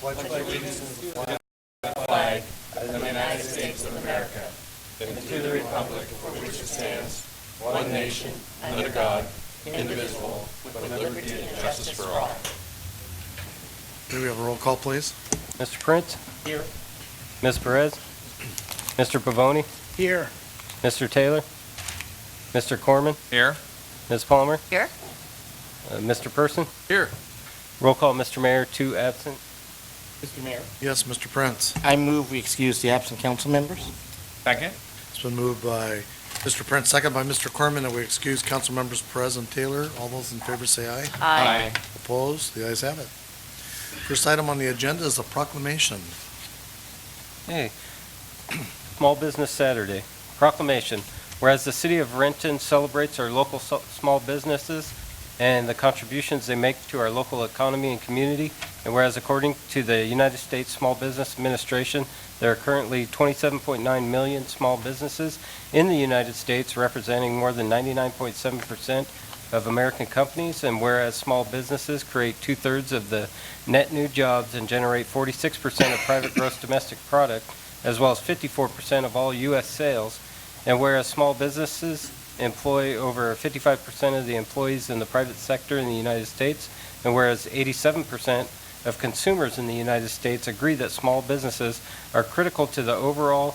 pledge allegiance to the flag of the United States of America, and to the republic for which it stands, one nation, under God, indivisible, with liberty and justice for all. Do we have a roll call, please? Mr. Prince? Here. Ms. Perez? Mr. Pavoni? Here. Mr. Taylor? Mr. Corman? Here. Ms. Palmer? Here. Mr. Person? Here. Roll call, Mr. Mayor, 2 absent. Mr. Mayor, Yes, Mr. Prince. I move we excuse the absent council members. Second. It's been moved by Mr. Prince, second by Mr. Corman, that we excuse council members Perez and Taylor. All those in favor say aye. Aye. Opposed? The ayes have it. First item on the agenda is a proclamation. Hey, Small Business Saturday. Proclamation. Whereas the city of Renton celebrates our local small businesses and the contributions they make to our local economy and community, and whereas according to the United States Small Business Administration, there are currently 27.9 million small businesses in the United States, representing more than 99.7% of American companies, and whereas small businesses create 2/3 of the net new jobs and generate 46% of private gross domestic product, as well as 54% of all U.S. sales, and whereas small businesses employ over 55% of the employees in the private sector in the United States, and whereas 87% of consumers in the United States agree that small businesses are critical to the overall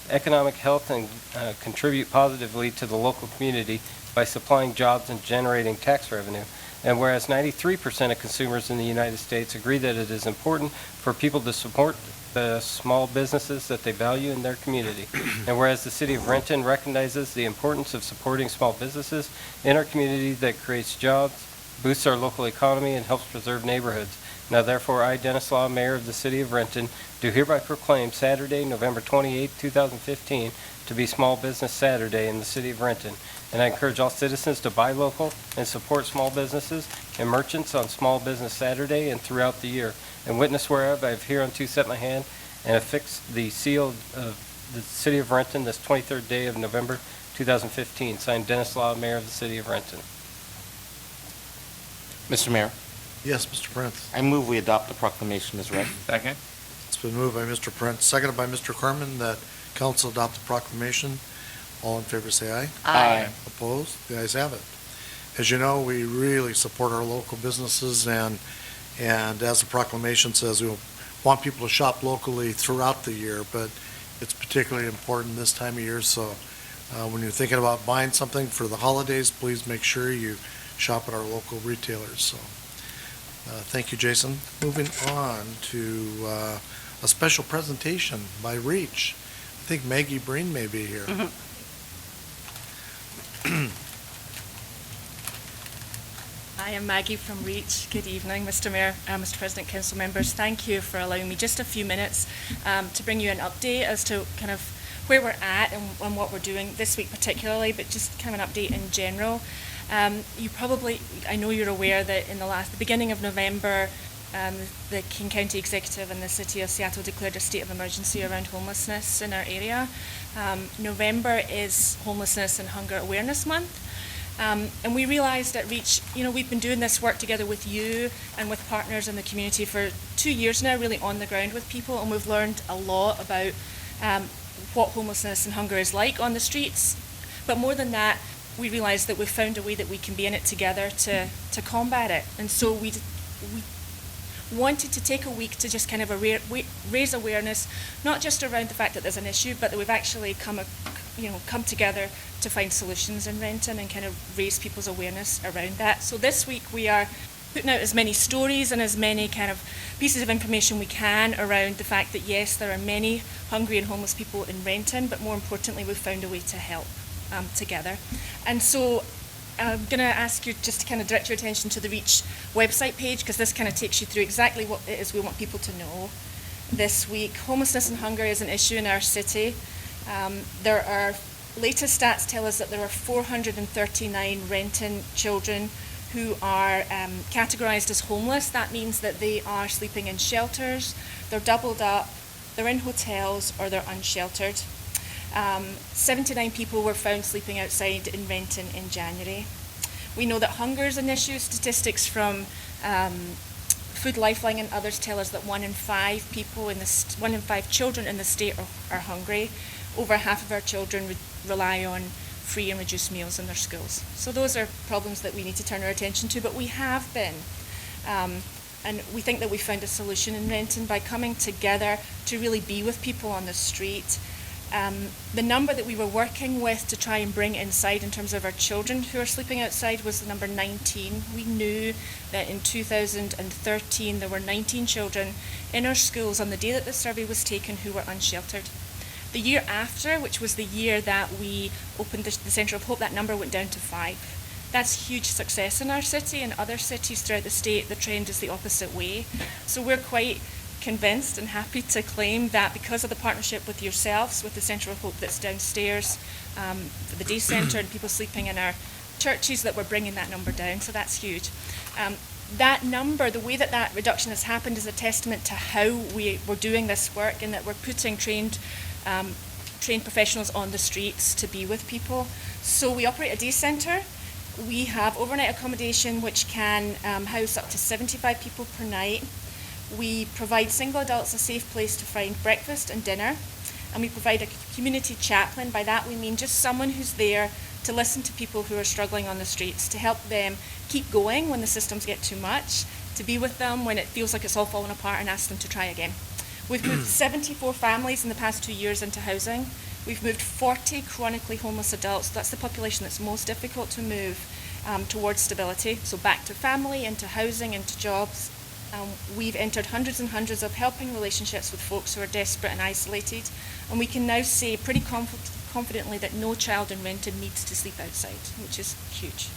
economic health and contribute positively to the local community by supplying jobs and generating tax revenue. And whereas 93% of consumers in the United States agree that it is important for people to support the small businesses that they value in their community. And whereas the city of Renton recognizes the importance of supporting small businesses in our community that creates jobs, boosts our local economy, and helps preserve neighborhoods. Now therefore, I, Dennis Law, Mayor of the City of Renton, do hereby proclaim Saturday, November 28, 2015, to be Small Business Saturday in the City of Renton. And I encourage all citizens to buy local and support small businesses and merchants on Small Business Saturday and throughout the year. And witness whereof I have hereunto set my hand and affixed the seal of the City of Renton this 23rd day of November 2015. Signed, Dennis Law, Mayor of the City of Renton. Mr. Mayor, Yes, Mr. Prince. I move we adopt the proclamation as read. Second. It's been moved by Mr. Prince, seconded by Mr. Corman, that council adopt the proclamation. All in favor say aye. Aye. Opposed? The ayes have it. As you know, we really support our local businesses, and as the proclamation says, we want people to shop locally throughout the year, but it's particularly important this time of year. So when you're thinking about buying something for the holidays, please make sure you shop at our local retailers. So thank you, Jason. Moving on to a special presentation by Reach. I think Maggie Breen may be here. I am Maggie from Reach. Good evening, Mr. Mayor, Mr. President, Council members. Thank you for allowing me just a few minutes to bring you an update as to kind of where we're at and what we're doing this week particularly, but just kind of an update in general. I know you're aware that in the beginning of November, the King County Executive and the City of Seattle declared a state of emergency around homelessness in our area. November is Homelessness and Hunger Awareness Month. And we realised at Reach, we've been doing this work together with you and with partners in the community for 2 years now, really on the ground with people, and we've learned a lot about what homelessness and hunger is like on the streets. But more than that, we realised that we've found a way that we can be in it together to combat it. And so we wanted to take a week to just kind of raise awareness, not just around the fact that there's an issue, but that we've actually come together to find solutions in Renton and kind of raise people's awareness around that. So this week we are putting out as many stories and as many kind of pieces of information we can around the fact that yes, there are many hungry and homeless people in Renton, but more importantly, we've found a way to help together. And so I'm going to ask you just to kind of direct your attention to the Reach website page, because this kind of takes you through exactly what it is we want people to know this week. Homelessness and hunger is an issue in our city. There are latest stats tell us that there are 439 Renton children who are categorised as homeless. That means that they are sleeping in shelters, they're doubled up, they're in hotels, or they're unsheltered. 79 people were found sleeping outside in Renton in January. We know that hunger is an issue. Statistics from Food Lifeline and others tell us that 1 in 5 people in the 1 in 5 children in the state are hungry. Over half of our children rely on free and reduced meals in their schools. So those are problems that we need to turn our attention to, but we have been. And we think that we found a solution in Renton by coming together to really be with people on the street. The number that we were working with to try and bring inside in terms of our children who are sleeping outside was the number 19. We knew that in 2013 there were 19 children in our schools on the day that the survey was taken who were unsheltered. The year after, which was the year that we opened the Centre of Hope, that number went down to 5. That's huge success in our city. In other cities throughout the state, the trend is the opposite way. So we're quite convinced and happy to claim that because of the partnership with yourselves, with the Centre of Hope that's downstairs, for the day centre and people sleeping in our churches, that we're bringing that number down. So that's huge. That number, the way that that reduction has happened, is a testament to how we're doing this work, and that we're putting trained professionals on the streets to be with people. So we operate a day centre. We have overnight accommodation which can house up to 75 people per night. We provide single adults a safe place to find breakfast and dinner, and we provide a community chaplain. By that we mean just someone who's there to listen to people who are struggling on the streets, to help them keep going when the systems get too much, to be with them when it feels like it's all falling apart and ask them to try again. We've moved 74 families in the past 2 years into housing. We've moved 40 chronically homeless adults. That's the population that's most difficult to move towards stability. So back to family, into housing, into jobs. We've entered hundreds and hundreds of helping relationships with folks who are desperate and isolated. And we can now say pretty confidently that no child in Renton needs to sleep outside, which is huge.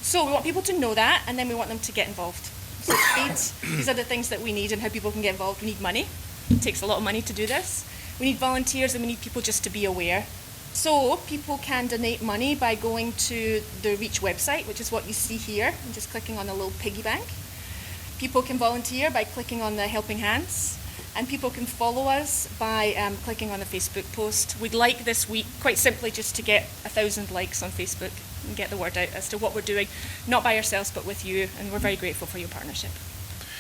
So we want people to know that, and then we want them to get involved. So these are the things that we need and how people can get involved. We need money. It takes a lot of money to do this. We need volunteers, and we need people just to be aware. So people can donate money by going to the REACH website, which is what you see here, and just clicking on the little piggy bank. People can volunteer by clicking on the helping hands, and people can follow us by clicking on the Facebook post. We'd like this week, quite simply, just to get 1,000 likes on Facebook and get the word out as to what we're doing, not by ourselves, but with you, and we're very grateful for your partnership.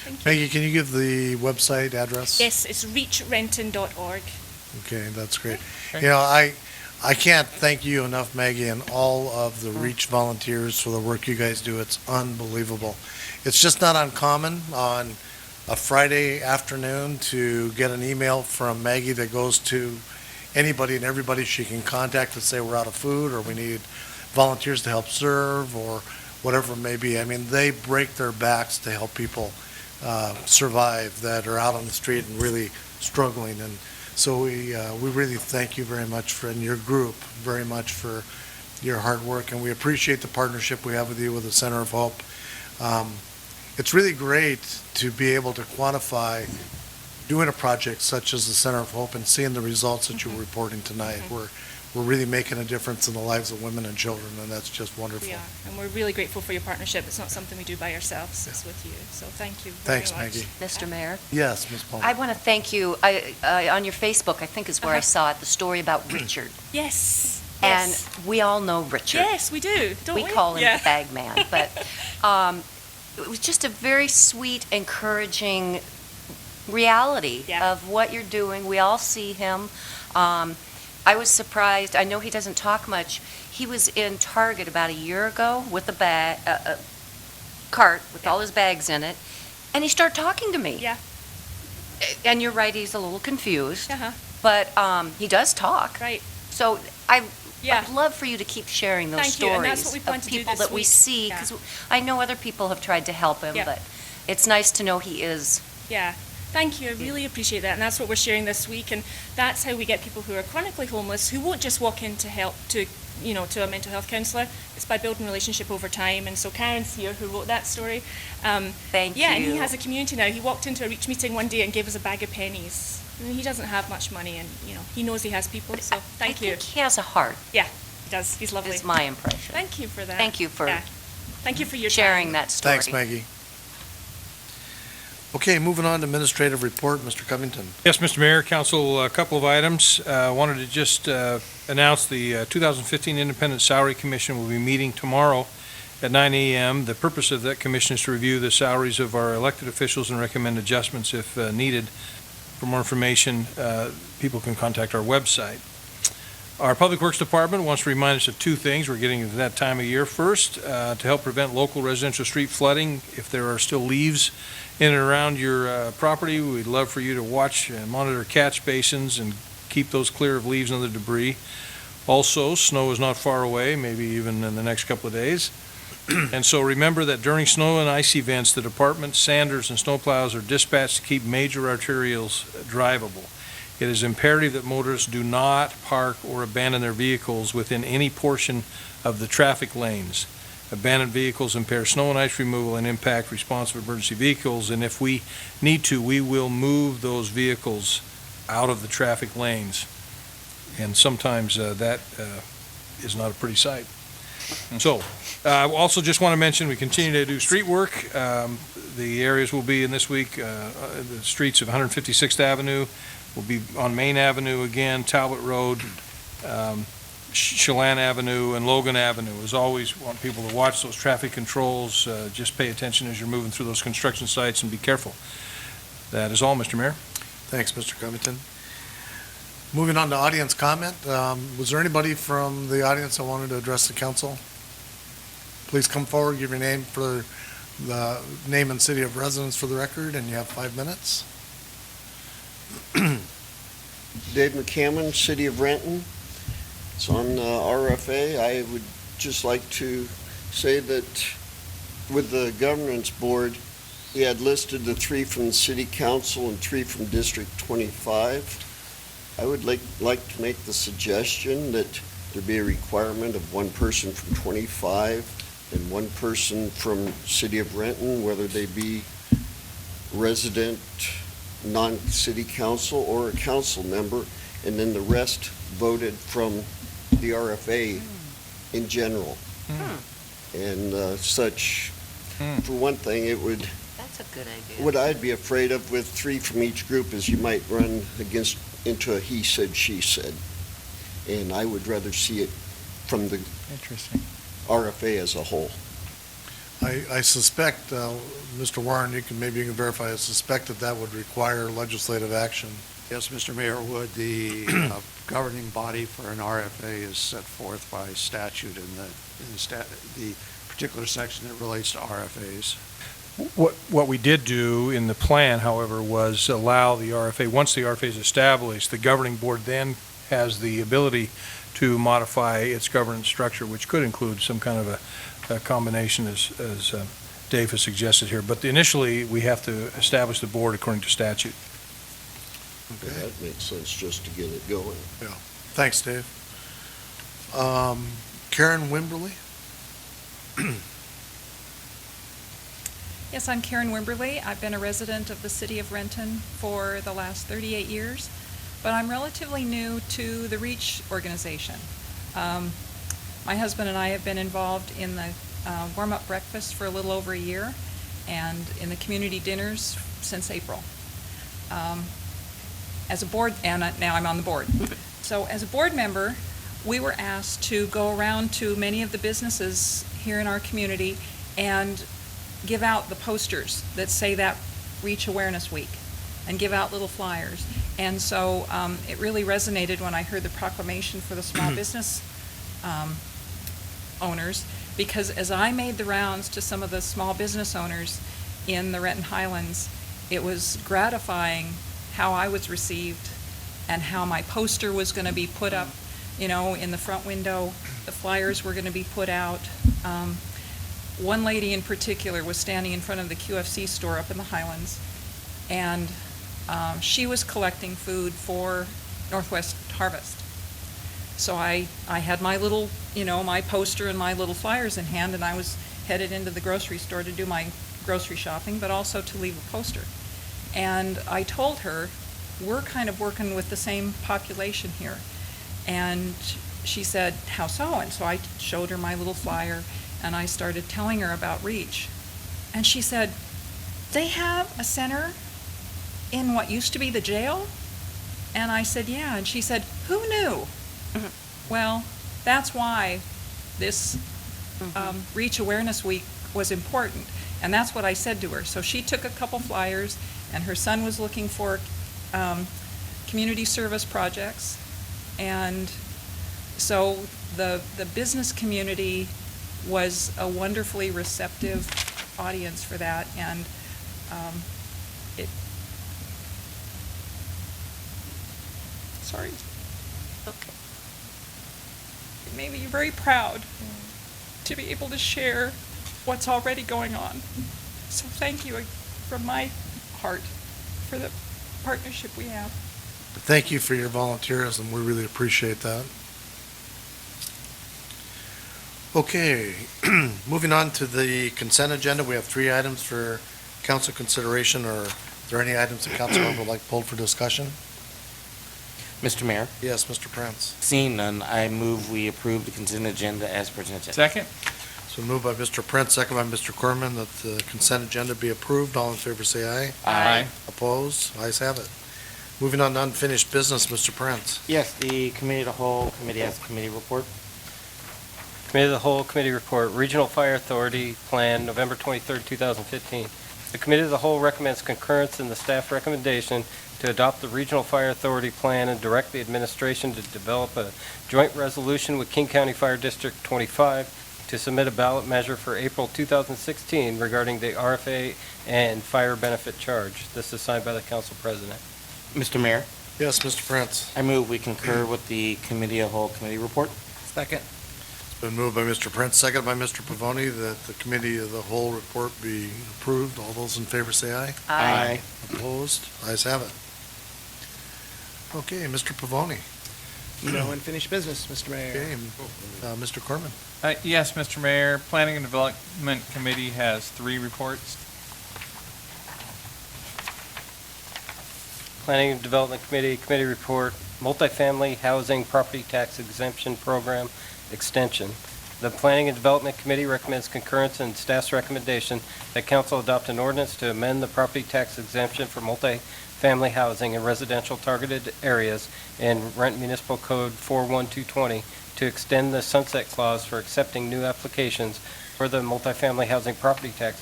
Thank you. Maggie, can you give the website address? Yes, it's reachrenton.org. Okay, that's great. You know, I can't thank you enough, Maggie, and all of the REACH volunteers for the work you guys do. It's unbelievable. It's just not uncommon on a Friday afternoon to get an email from Maggie that goes to anybody and everybody she can contact to say we're out of food, or we need volunteers to help serve, or whatever it may be. I mean, they break their backs to help people survive that are out on the street and really struggling. And so we really thank you very much and your group very much for your hard work, and we appreciate the partnership we have with you with the Center of Hope. It's really great to be able to quantify doing a project such as the Center of Hope and seeing the results that you're reporting tonight. We're really making a difference in the lives of women and children, and that's just wonderful. We are, and we're really grateful for your partnership. It's not something we do by ourselves, it's with you. So thank you very Thanks, much. Maggie. Mr. Mayor, Yes, Ms. Palmer. I want to thank you. On your Facebook, I think is where I saw it, the story about Richard. Yes. And Yes. we all know Richard. Yes, we do, don't we? We call him Yeah. the bag man. But it was just a very sweet, encouraging reality Yeah. of what you're doing. We all see him. I was surprised. I know he doesn't talk much. He was in Target about a year ago with a cart with all his bags in it, and he started talking to me. Yeah. And you're right, he's a little confused, Uh-huh. but he does talk. Right. So Yeah. I'd love for you to keep sharing those Thank you, and that's what we stories plan of to do people this that we week. see, Yeah. because I know other people have tried to help him, Yeah. but it's nice to know he is. Yeah. Thank you. I really appreciate that. And that's what we're sharing this week. And that's how we get people who are chronically homeless, who won't just walk in to help to a mental health counsellor. It's by building relationship over time. And so Karen's here, who wrote that story. Thank Yeah, and he you. has a community now. He walked into a REACH meeting one day and gave us a bag of pennies. And he doesn't have much money, and he knows he has people. So thank I you. think he has a heart, Yeah, he does. He's lovely. is my impression. Thank you for that. Thank you for Yeah. Thank you for your sharing time. that story. Thanks, Maggie. Okay, moving on to administrative report, Mr. Covington. Yes, Mr. Mayor, Council, a couple of items. Wanted to just announce the 2015 Independent Salary Commission will be meeting tomorrow at 9 a.m. The purpose of that commission is to review the salaries of our elected officials and recommend adjustments if needed. For more information, people can contact our website. Our Public Works Department wants to remind us of two things. We're getting into that time of year. First, to help prevent local residential street flooding, if there are still leaves in and around your property, we'd love for you to watch and monitor catch basins and keep those clear of leaves and other debris. Also, snow is not far away, maybe even in the next couple of days. And so remember that during snow and ice events, the department, sanders, and snowplows are dispatched to keep major arterials drivable. It is imperative that motorists do not park or abandon their vehicles within any portion of the traffic lanes. Abandoned vehicles impair snow and ice removal and impact response of emergency vehicles, and if we need to, we will move those vehicles out of the traffic lanes. And sometimes that is not a pretty sight. So, I also just want to mention, we continue to do street work. The areas will be in this week, the streets of 156th Avenue, will be on Main Avenue again, Talbot Road, Chelan Avenue, and Logan Avenue. As always, want people to watch those traffic controls. Just pay attention as you're moving through those construction sites and be careful. That is all, Mr. Mayor. Thanks, Mr. Covington. Moving on to audience comment. Was there anybody from the audience that wanted to address the council? Please come forward, give your name for the name and city of residence for the record, and you have 5 minutes. Dave McCammon, City of Renton. It's on RFA. I would just like to say that with the governance board, he had listed the 3 from the city council and 3 from District 25. I would like to make the suggestion that there be a requirement of 1 person from 25 and 1 person from City of Renton, whether they be resident, non-city council, or a council member, and then the rest voted from the RFA in general. And such, for one thing, it would, That's a good idea. what I'd be afraid of with 3 from each group is you might run into a he said, she said. And I would rather see it from the Interesting. RFA as a whole. I suspect, Mr. Warren, you can verify, I suspect that would require legislative action. Yes, Mr. Mayor, would the governing body for an RFA is set forth by statute in the particular section that relates to RFAs. What we did do in the plan, however, was allow the RFA, once the RFA is established, the governing board then has the ability to modify its governance structure, which could include some kind of a combination as Dave has suggested here. But initially, we have to establish the board according to statute. Okay. That makes sense just to get it going. Thanks, Dave. Karen Wimberly? Yes, I'm Karen Wimberly. I've been a resident of the city of Renton for the last 38 years, but I'm relatively new to the REACH organization. My husband and I have been involved in the warm-up breakfast for a little over a year and in the community dinners since April. As a board, and now I'm on the board. So as a board member, we were asked to go around to many of the businesses here in our community and give out the posters that say that REACH Awareness Week and give out little flyers. And so it really resonated when I heard the proclamation for the small business owners, because as I made the rounds to some of the small business owners in the Renton Highlands, it was gratifying how I was received and how my poster was going to be put up, in the front window. The flyers were going to be put out. One lady in particular was standing in front of the QFC store up in the Highlands, and she was collecting food for Northwest Harvest. So I had my little, my poster and my little flyers in hand, and I was headed into the grocery store to do my grocery shopping, but also to leave a poster. And I told her, we're kind of working with the same population here. And she said, how so? And so I showed her my little flyer, and I started telling her about REACH. And she said, they have a center in what used to be the jail? And I said, yeah. And she said, who knew? Well, that's why this Reach Awareness Week was important. And that's what I said to her. So she took a couple flyers, and her son was looking for community service projects. And so the business community was a wonderfully receptive audience for that, and it, sorry, Okay. it made me very proud to be able to share what's already going on. So thank you from my heart for the partnership we have. Thank you for your volunteerism. We really appreciate that. Okay, moving on to the consent agenda. We have 3 items for council consideration. Are there any items the council member would like pulled for discussion? Mr. Mayor, Yes, Mr. Prince. seeing none, I move we approve the consent agenda as presented. Second? So moved by Mr. Prince, second by Mr. Corman, that the consent agenda be approved. All in favor, say aye. Aye. Opposed? Ayes have it. Moving on to unfinished business, Mr. Prince. Yes, the committee of the whole committee has a committee report. Committee of the Whole Committee Report, Regional Fire Authority Plan, November 23rd, 2015. The Committee of the Whole recommends concurrence in the staff recommendation to adopt the Regional Fire Authority Plan and direct the administration to develop a joint resolution with King County Fire District 25 to submit a ballot measure for April 2016 regarding the RFA and fire benefit charge. This is signed by the Council President. Mr. Mayor, Yes, Mr. Prince. I move we concur with the committee of the whole committee report. Second. It's been moved by Mr. Prince, second by Mr. Pavoni, that the committee of the whole report be approved. All those in favor say aye. Opposed? Ayes have it. Okay, Mr. Pavoni. No unfinished business, Mr. Mayor. Okay, Mr. Corman. Yes, Mr. Mayor, Planning and Development Committee has 3 reports. Planning and Development Committee, Committee Report, Multifamily Housing Property Tax Exemption Program Extension. The Planning and Development Committee recommends concurrence in staff's recommendation that council adopt an ordinance to amend the property tax exemption for multifamily housing in residential targeted areas in Rent Municipal Code 41220 to extend the sunset clause for accepting new applications for the multifamily housing property tax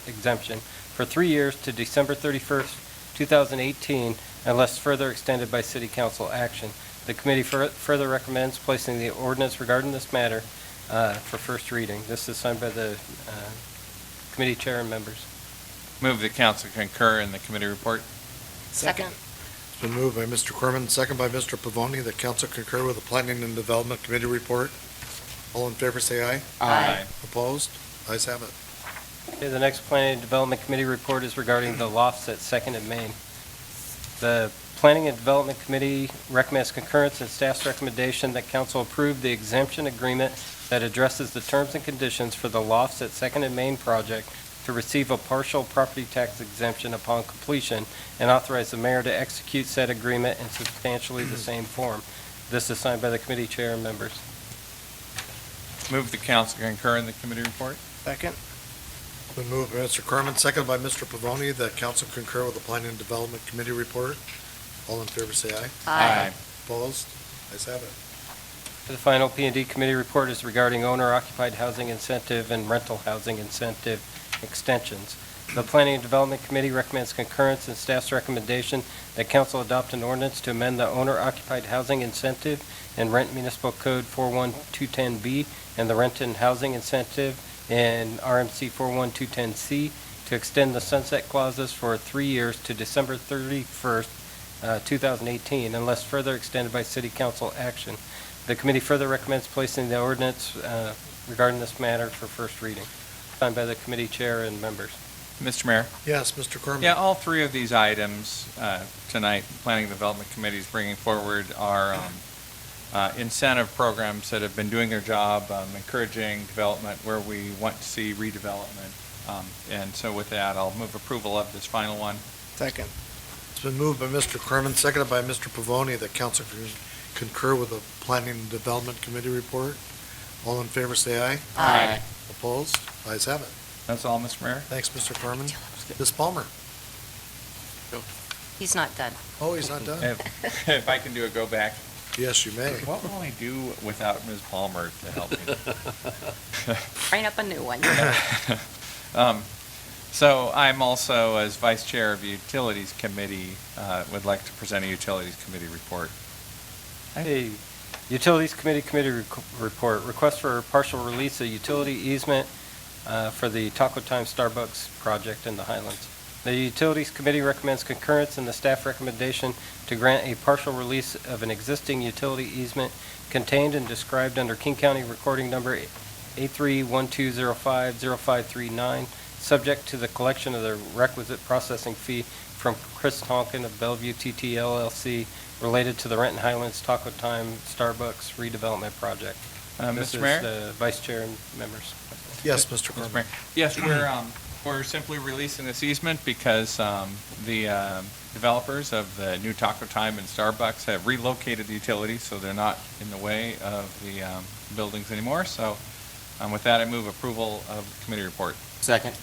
exemption for 3 years to December 31st, 2018, unless further extended by city council action. The committee further recommends placing the ordinance regarding this matter for first reading. This is signed by the committee chair and members. Move the council concur in the committee report. Second. It's been moved by Mr. Corman, second by Mr. Pavoni, that council concur with the Planning and Development Committee report. All in favor say aye. Aye. Opposed? Ayes have it. Okay, the next Planning and Development Committee report is regarding the lofts at Second and Main. The Planning and Development Committee recommends concurrence in staff's recommendation that council approve the exemption agreement that addresses the terms and conditions for the lofts at Second and Main project to receive a partial property tax exemption upon completion and authorize the mayor to execute said agreement in substantially the same form. This is signed by the committee chair and members. Move the council concur in the committee report. Second. It's been moved by Mr. Corman, second by Mr. Pavoni, that council concur with the Planning and Development Committee report. All in favor say aye. Opposed? Ayes have it. The final P&D committee report is regarding owner-occupied housing incentive and rental housing incentive extensions. The Planning and Development Committee recommends concurrence in staff's recommendation that council adopt an ordinance to amend the owner-occupied housing incentive and Rent Municipal Code 41210B and the rent and housing incentive in RMC 41210C to extend the sunset clauses for 3 years to December 31st, 2018, unless further extended by city council action. The committee further recommends placing the ordinance regarding this matter for first reading. Signed by the committee chair and members. Mr. Mayor? Yes, Mr. Corman. Yeah, all 3 of these items tonight, Planning and Development Committee is bringing forward are incentive programs that have been doing their job, encouraging development where we want to see redevelopment. And so with that, I'll move approval of this final one. Second. It's been moved by Mr. Corman, seconded by Mr. Pavoni, that council concur with the Planning and Development Committee report. All in favor say aye. Aye. Opposed? Ayes have it. That's all, Mr. Mayor? Thanks, Mr. Corman. Ms. Palmer. He's not done. Oh, he's not done? If I can do a go back. Yes, you may. What will I do without Ms. Palmer to help me? Train up a new one. So I'm also, as Vice Chair of the Utilities Committee, would like to present a Utilities Committee report. Hey, Utilities Committee report, request for partial release of utility easement for the Taco Time Starbucks project in the Highlands. The Utilities Committee recommends concurrence in the staff recommendation to grant a partial release of an existing utility easement contained and described under King County Recording Number A312050539, subject to the collection of the requisite processing fee from Chris Tonkin of Bellevue TT LLC related to the Renton Highlands Taco Time Starbucks redevelopment project. This Mr. Mayor? is the Vice Chair and members. Yes, Mr. Mr. Corman. Mayor. Yes, we're simply releasing this easement because the developers of the new Taco Time and Starbucks have relocated the utilities, so they're not in the way of the buildings anymore. So with that, I move approval of the committee report. Second.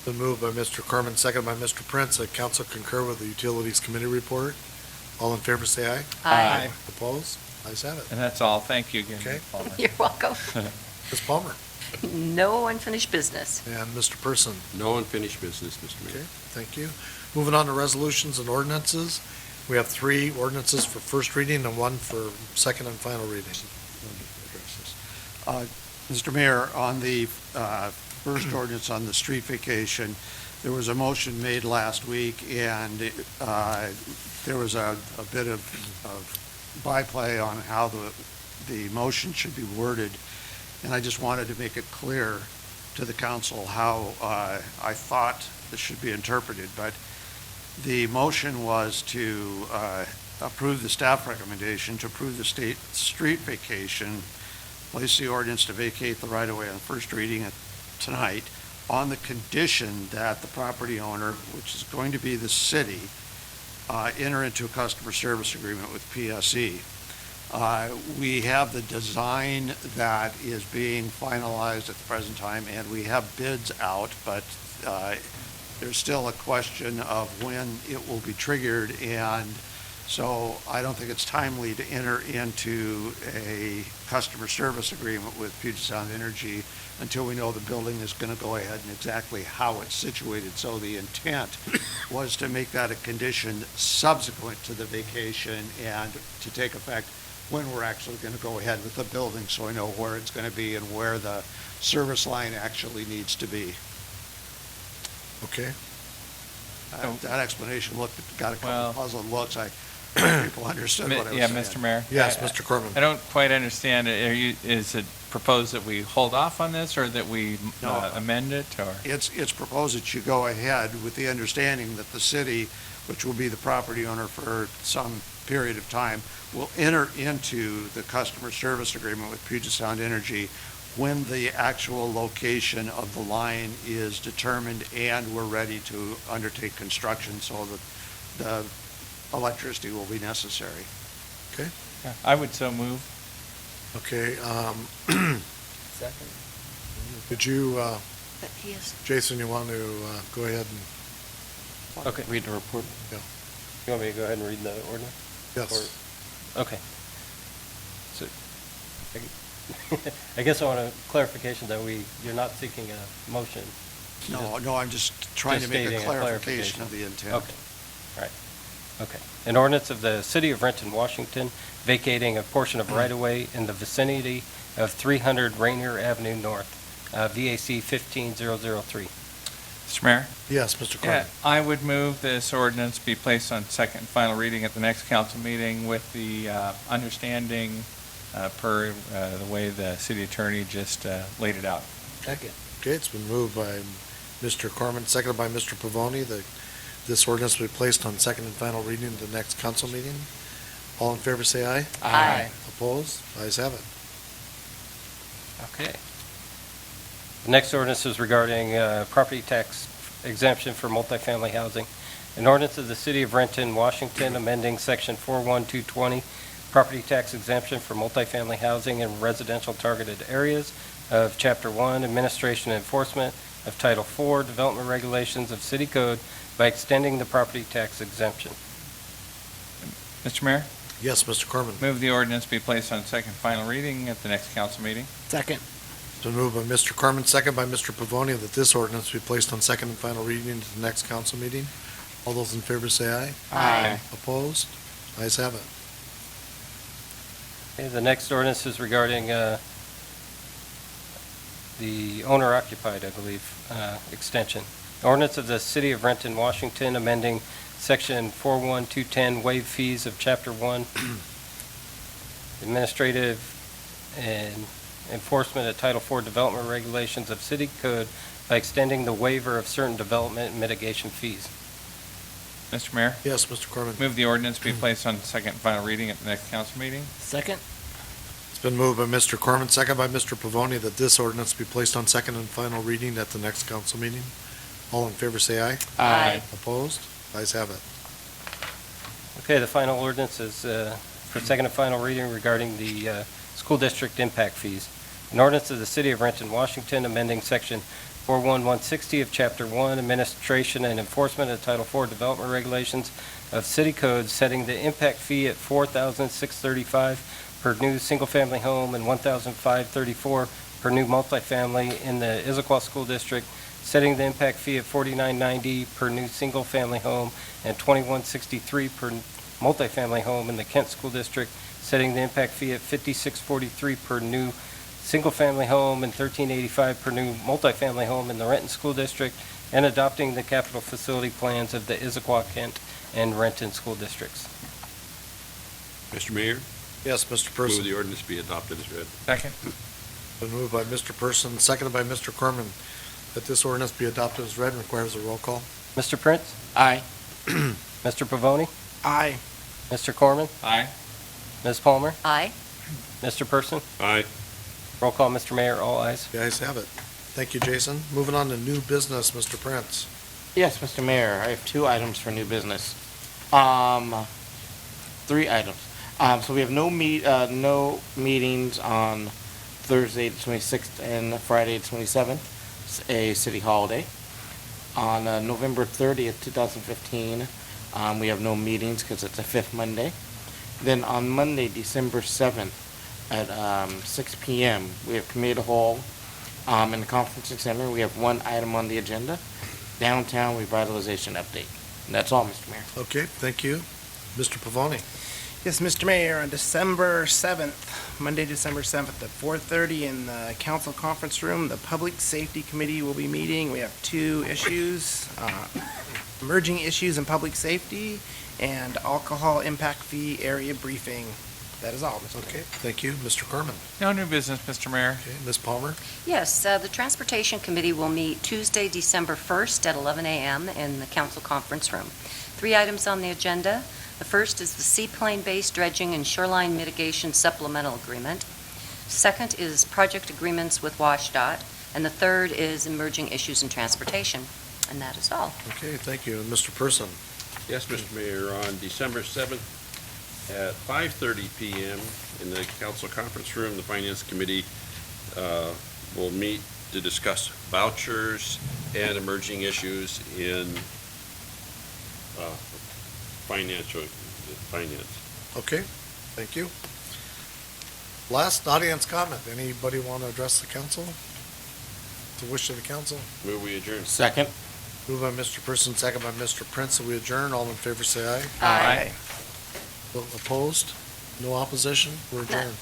Been moved by Mr. Corman, seconded by Mr. Prince, that council concur with the Utilities Committee report. All in favor, say aye. Aye. Opposed? Ayes have it. And that's all. Thank you again, Okay. Ms. Palmer. You're welcome. Ms. Palmer No unfinished business. and Mr. Person. No unfinished business, Mr. Mayor. Okay, thank you. Moving on to resolutions and ordinances. We have 3 ordinances for first reading and 1 for second and final reading. Mr. Mayor, on the first ordinance on the street vacation, there was a motion made last week, and there was a bit of byplay on how the motion should be worded, and I just wanted to make it clear to the council how I thought this should be interpreted. But the motion was to approve the staff recommendation to approve the state street vacation, place the ordinance to vacate the right-of-way on first reading tonight on the condition that the property owner, which is going to be the city, enter into a customer service agreement with PSE. We have the design that is being finalized at the present time, and we have bids out, but there's still a question of when it will be triggered, and so I don't think it's timely to enter into a customer service agreement with Puget Sound Energy until we know the building is going to go ahead and exactly how it's situated. So the intent was to make that a condition subsequent to the vacation and to take effect when we're actually going to go ahead with the building, so we know where it's going to be and where the service line actually needs to be. Okay? That explanation got a couple Well- of puzzled looks. People understood what I was Yeah, saying. Mr. Mayor? Yes, I- Mr. Corman. I don't quite understand. Is it proposed that we hold off on this, or that we No. amend it, or? It's proposed that you go ahead with the understanding that the city, which will be the property owner for some period of time, will enter into the customer service agreement with Puget Sound Energy when the actual location of the line is determined and we're ready to undertake construction so that the electricity will be necessary. Yeah, I would so move. Okay, Second. could you, But he is, Jason, you want to go ahead and, Okay. Read the report. You want me to go ahead and read the ordinance? yes. Okay. So, I guess I want a clarification that you're not seeking a motion. No, I'm just trying to Just make a stating a clarification of the intent. Okay, right, okay. An ordinance of the City of Renton, Washington, vacating a portion of right-of-way in the vicinity of 300 Rainier Avenue North, VAC 15003. Mr. Mayor? Yes, Mr. Yeah, Corman. I would move this ordinance be placed on second and final reading at the next council meeting with the understanding per the way the city attorney just laid it out. Second. Okay, it's been moved by Mr. Corman, seconded by Mr. Pavoni, that this ordinance will be placed on second and final reading at the next council meeting. All in favor, say aye. Aye. Opposed? Ayes have it. Okay. The next ordinance is regarding property tax exemption for multifamily housing. An ordinance of the City of Renton, Washington, amending Section 41220, property tax exemption for multifamily housing in residential targeted areas of Chapter 1, Administration and Enforcement of Title 4, Development Regulations of City Code by extending the property tax exemption. Mr. Mayor? Yes, Mr. Corman. Move the ordinance be placed on second and final reading at the next council meeting. Second. It's been moved by Mr. Corman, second by Mr. Pavoni, that this ordinance be placed on second and final reading at the next council meeting. All those in favor say aye. Aye. Opposed? Ayes have it. Okay, the next ordinance is regarding the owner-occupied, I believe, extension. Ordinance of the City of Renton, Washington, amending Section 41210, waive fees of Chapter 1, administrative and enforcement of Title IV development regulations of City Code by extending the waiver of certain development and mitigation fees. Mr. Mayor, Yes, Mr. Corman. move the ordinance be placed on second and final reading at the next council meeting. Second. It's been moved by Mr. Corman, second by Mr. Pavoni, that this ordinance be placed on second and final reading at the next council meeting. All in favor say aye. Aye. Opposed? Ayes have it. Okay, the final ordinance is for second and final reading regarding the school district impact fees. An ordinance of the City of Renton, Washington, amending Section 41160 of Chapter 1, Administration and Enforcement of Title IV Development Regulations of City Code, setting the impact fee at $4,635 per new single-family home and $1,534 per new multifamily in the Issaquah School District, setting the impact fee at $49.90 per new single-family home and $21.63 per multifamily home in the Kent School District, setting the impact fee at $56.43 per new single-family home and $13.85 per new multifamily home in the Renton School District, and adopting the capital facility plans of the Issaquah, Kent, and Renton School Districts. Mr. Mayor, Yes, Mr. move Person. the ordinance be adopted as read. Second. Been moved by Mr. Person, seconded by Mr. Corman, that this ordinance be adopted as read and requires a roll call. Mr. Prince? Aye. Mr. Pavoni? Aye. Mr. Corman? Aye. Ms. Palmer? Aye. Mr. Person? Aye. Roll call, Mr. Mayor, all ayes. The ayes have it. Thank you, Jason. Moving on to new business, Mr. Prince. Yes, Mr. Mayor, I have 2 items for new business. 3 items. So we have no meetings on Thursday the 26th and Friday the 27th, it's a city holiday. On November 30th, 2015, we have no meetings because it's a 5th Monday. Then on Monday, December 7th, at 6 p.m., we have Community Hall in the conferencing center. We have 1 item on the agenda, downtown revitalization update. And that's all, Mr. Mayor. Okay, thank you. Mr. Pavoni. Yes, Mr. Mayor, on December 7th, Monday, December 7th at 4:30 in the council conference room, the Public Safety Committee will be meeting. We have 2 issues, emerging issues in public safety and alcohol impact fee area briefing. That is all, Mr. Mayor. Okay, thank you. Mr. Corman. No new business, Mr. Mayor. Okay, Ms. Palmer. Yes, the Transportation Committee will meet Tuesday, December 1st at 11 a.m. in the council conference room. 3 items on the agenda. The first is the seaplane-based dredging and shoreline mitigation supplemental agreement. Second is project agreements with WashDOT. And the third is emerging issues in transportation. And that is all. Okay, thank you. And Mr. Person. Yes, Mr. Mayor, on December 7th at 5:30 PM in the council conference room, the Finance Committee will meet to discuss vouchers and emerging issues in finance. Okay, thank you. Last audience comment. Anybody want to address the council? The wish of the council? Move we adjourn. Second. Moved by Mr. Person, second by Mr. Prince, that we adjourn. All in favor say aye. Aye. Opposed? No opposition? We're adjourned.